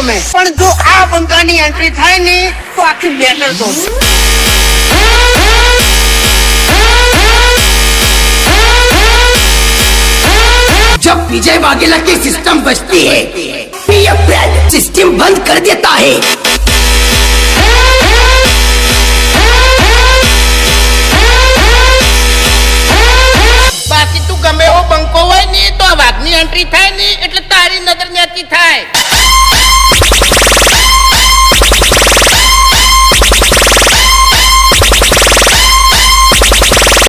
ગમે, પણ જો આ બંકાની એન્ટ્રી થાય ને તો આખી બેટર તો जब विजय वाघेला की सिस्टम बचती है, पीएफ सिस्टम बंद कर देता है।